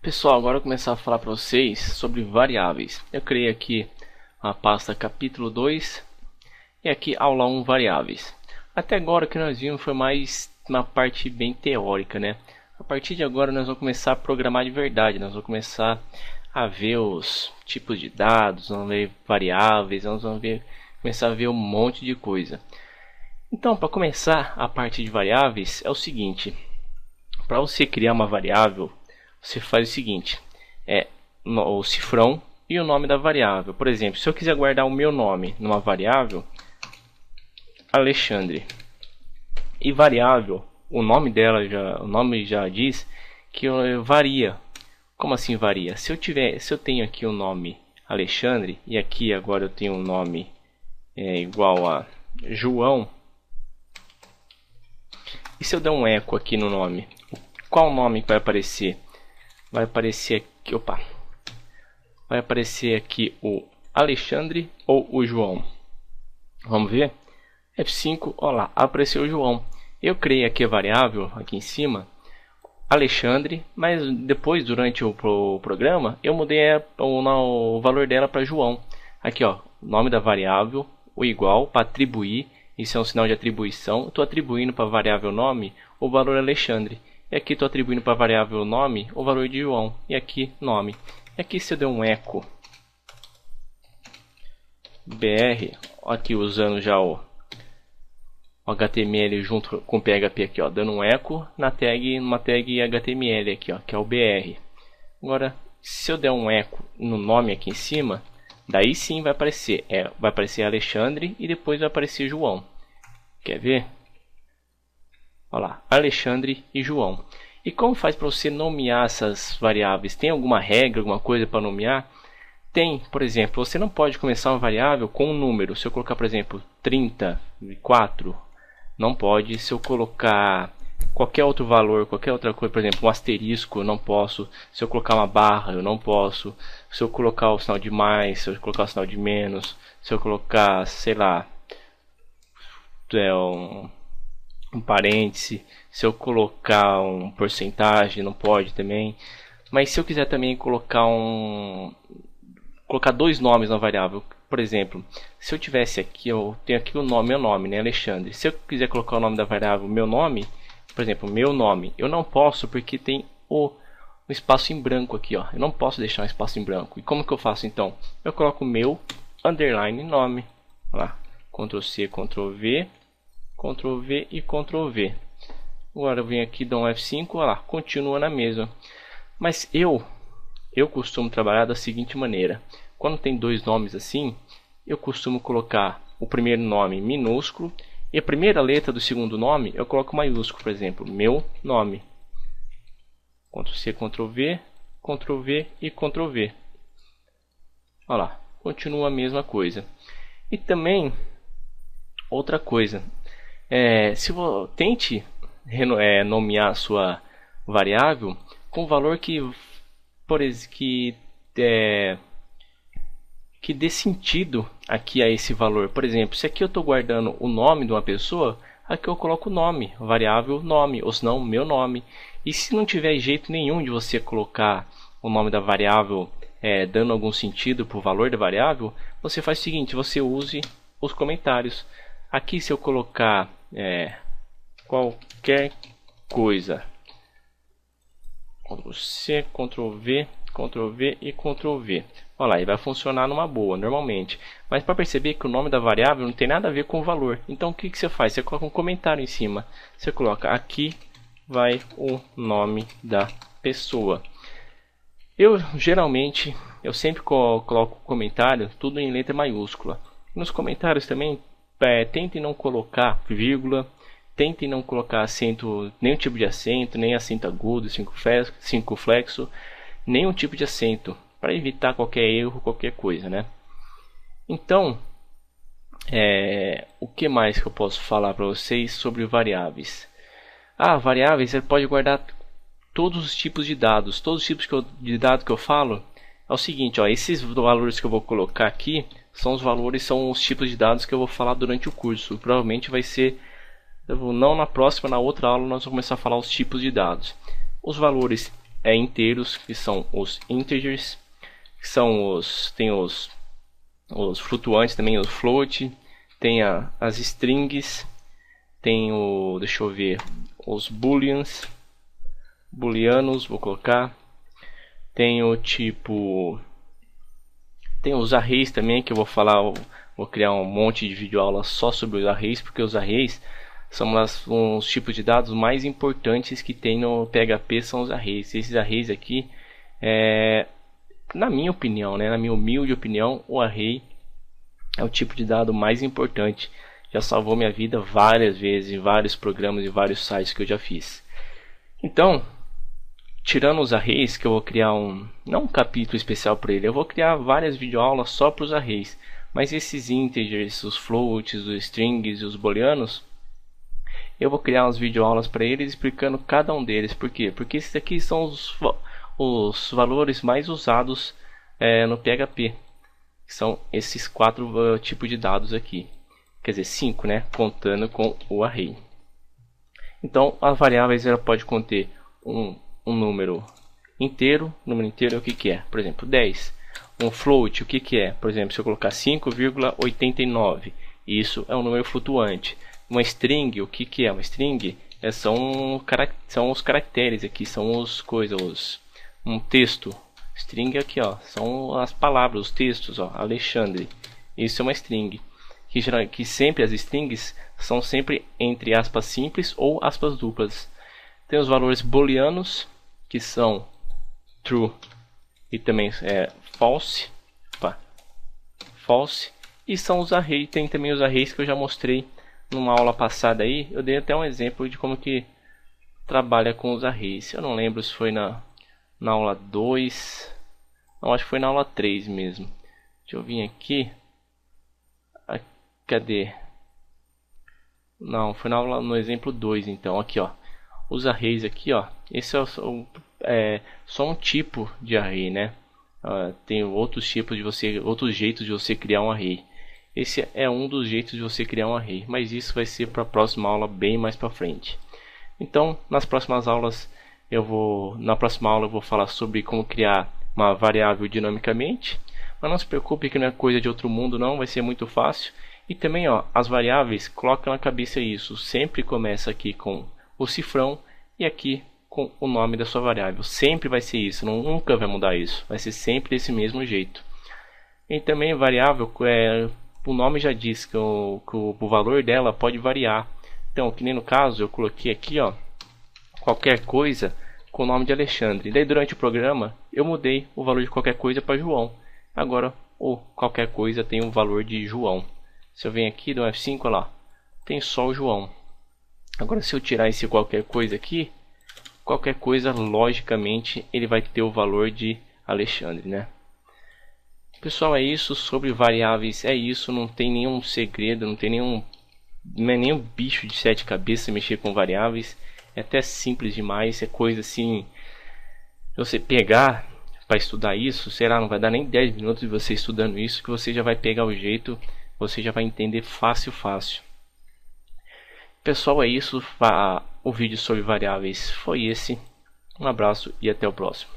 Pessoal, agora eu vou começar a falar para vocês sobre variáveis. Eu criei aqui a pasta capítulo 2 e aqui aula 1 variáveis. Até agora o que nós vimos foi mais uma parte bem teórica, né? A partir de agora nós vamos começar a programar de verdade. Nós vamos começar a ver os tipos de dados, vamos ver variáveis, começar a ver um monte de coisa. Então, para começar a parte de variáveis é o seguinte: para você criar uma variável, você faz o seguinte, o cifrão e o nome da variável. Por exemplo, se eu quiser guardar o meu nome numa variável, Alexandre, e variável, o nome já diz que varia. Como assim varia? Se eu tenho aqui o nome Alexandre e aqui agora eu tenho um nome igual a João, e se eu der um eco aqui no nome, qual nome vai aparecer? Vai aparecer aqui o Alexandre ou o João. Vamos ver? F5, olha lá, apareceu o João. Eu criei aqui a variável aqui em cima, Alexandre, mas depois durante o programa eu mudei o valor dela para João. Aqui ó, nome da variável, o igual para atribuir, isso é um sinal de atribuição. Estou atribuindo para a variável nome o valor Alexandre. E aqui estou atribuindo para a variável nome o valor de João. E aqui nome. E aqui se eu der um eco br, aqui usando já o HTML junto com o PHP aqui, ó, dando um eco numa tag HTML aqui, ó, que é o br. Agora, se eu der um eco no nome aqui em cima, daí sim vai aparecer Alexandre e depois vai aparecer João. Quer ver? Olha lá, Alexandre e João. E como faz para você nomear essas variáveis? Tem alguma regra, alguma coisa para nomear? Tem, por exemplo, você não pode começar uma variável com um número. Se eu colocar, por exemplo, 34, não pode. Se eu colocar qualquer outro valor, qualquer outra coisa, por exemplo, um asterisco, eu não posso. Se eu colocar uma barra, eu não posso. Se eu colocar o sinal de mais, se eu colocar o sinal de menos, se eu colocar, sei lá, um parêntese, se eu colocar um porcentagem, não pode também. Mas se eu quiser também colocar dois nomes na variável, por exemplo, se eu tivesse aqui, eu tenho aqui o nome, meu nome, né, Alexandre. Se eu quiser colocar o nome da variável, meu nome, por exemplo, meu nome, eu não posso porque tem o espaço em branco aqui, ó. Eu não posso deixar um espaço em branco. E como que eu faço então? Eu coloco meu underline nome, lá, Ctrl C, Ctrl V, Ctrl V e Ctrl V. Agora eu venho aqui, dou um F5, olha lá, continua na mesma. Mas eu costumo trabalhar da seguinte maneira: quando tem dois nomes assim, eu costumo colocar o primeiro nome minúsculo e a primeira letra do segundo nome eu coloco maiúsculo, por exemplo, meu nome. Ctrl C, Ctrl V, Ctrl V e Ctrl V. Olha lá, continua a mesma coisa. E também outra coisa, tente nomear a sua variável com valor que dê sentido aqui a esse valor. Por exemplo, se aqui eu estou guardando o nome de uma pessoa, aqui eu coloco o nome, variável nome, ou senão meu nome. E se não tiver jeito nenhum de você colocar o nome da variável dando algum sentido para o valor da variável, você faz o seguinte: você use os comentários. Aqui se eu colocar qualquer coisa, Ctrl C, Ctrl V, Ctrl V e Ctrl V. Olha lá, e vai funcionar numa boa, normalmente. Mas para perceber que o nome da variável não tem nada a ver com o valor. Então o que você faz? Você coloca um comentário em cima. Você coloca aqui vai o nome da pessoa. Eu sempre coloco comentário tudo em letra maiúscula. Nos comentários também tentem não colocar vírgula. Tentem não colocar acento, nenhum tipo de acento, nem acento agudo, circunflexo, nenhum tipo de acento, para evitar qualquer erro, qualquer coisa, né? Então, o que mais que eu posso falar para vocês sobre variáveis? Variáveis, você pode guardar todos os tipos de dados. Todos os tipos de dados que eu falo é o seguinte, ó, esses valores que eu vou colocar aqui são os tipos de dados que eu vou falar durante o curso. Provavelmente vai ser não na próxima, na outra aula nós vamos começar a falar os tipos de dados. Os valores inteiros, que são os integers, que são os flutuantes também, os float, tem as strings, tem deixa eu ver, os booleanos, vou colocar, tem o tipo, tem os arrays também, que eu vou falar, vou criar um monte de vídeo aula só sobre os arrays, porque os arrays são os tipos de dados mais importantes que tem no PHP, são os arrays. Esses arrays aqui, na minha opinião, né, na minha humilde opinião, o array é o tipo de dado mais importante. Já salvou minha vida várias vezes em vários programas e vários sites que eu já fiz. Então, tirando os arrays, que eu vou criar não um capítulo especial para ele, eu vou criar várias videoaulas só para os arrays. Mas esses integers, os floats, os strings e os booleanos, eu vou criar umas videoaulas para eles explicando cada um deles. Por quê? Porque esses aqui são os valores mais usados no PHP. São esses 4 tipos de dados aqui. Quer dizer, 5, né? Contando com o array. Então, as variáveis ela pode conter um número inteiro. Número inteiro é o que é? Por exemplo, 10. Um float, o que é? Por exemplo, se eu colocar 5,89, isso é um número flutuante. Uma string, o que é? Uma string são os caracteres aqui, são um texto. String aqui, ó, são as palavras, os textos, ó, Alexandre. Isso é uma string. Que sempre as strings são sempre entre aspas simples ou aspas duplas. Tem os valores booleanos, que são true e também false. False. E são os arrays, tem também os arrays que eu já mostrei numa aula passada aí. Eu dei até um exemplo de como que trabalha com os arrays. Eu não lembro se foi na aula 2. Não, acho que foi na aula 3 mesmo. Deixa eu vir aqui. Cadê? Não, foi no exemplo 2 então. Aqui, ó. Os arrays aqui, ó. Esse é só um tipo de array, né? Tem outros tipos outros jeitos de você criar um array. Esse é um dos jeitos de você criar um array, mas isso vai ser para a próxima aula, bem mais para frente. Então, nas próximas aulas na próxima aula eu vou falar sobre como criar uma variável dinamicamente, mas não se preocupe que não é coisa de outro mundo não, vai ser muito fácil. E também, ó, as variáveis, coloca na cabeça isso, sempre começa aqui com o cifrão e aqui com o nome da sua variável. Sempre vai ser isso, nunca vai mudar isso, vai ser sempre desse mesmo jeito. E também variável, o nome já diz que o valor dela pode variar. Então, que nem no caso, eu coloquei aqui, ó, qualquer coisa com o nome de Alexandre. E daí durante o programa eu mudei o valor de qualquer coisa para João. Agora o qualquer coisa tem o valor de João. Se eu venho aqui do F5, olha lá, tem só o João. Agora se eu tirar esse qualquer coisa aqui, qualquer coisa logicamente ele vai ter o valor de Alexandre, né? Pessoal, é isso sobre variáveis, é isso, não tem nenhum segredo, não é nenhum bicho de 7 cabeças mexer com variáveis. É até simples demais, é coisa assim, você pegar para estudar isso, será, não vai dar nem 10 minutos de você estudando isso, que você já vai pegar o jeito, você já vai entender fácil. Pessoal, é isso, o vídeo sobre variáveis foi esse, um abraço e até o próximo.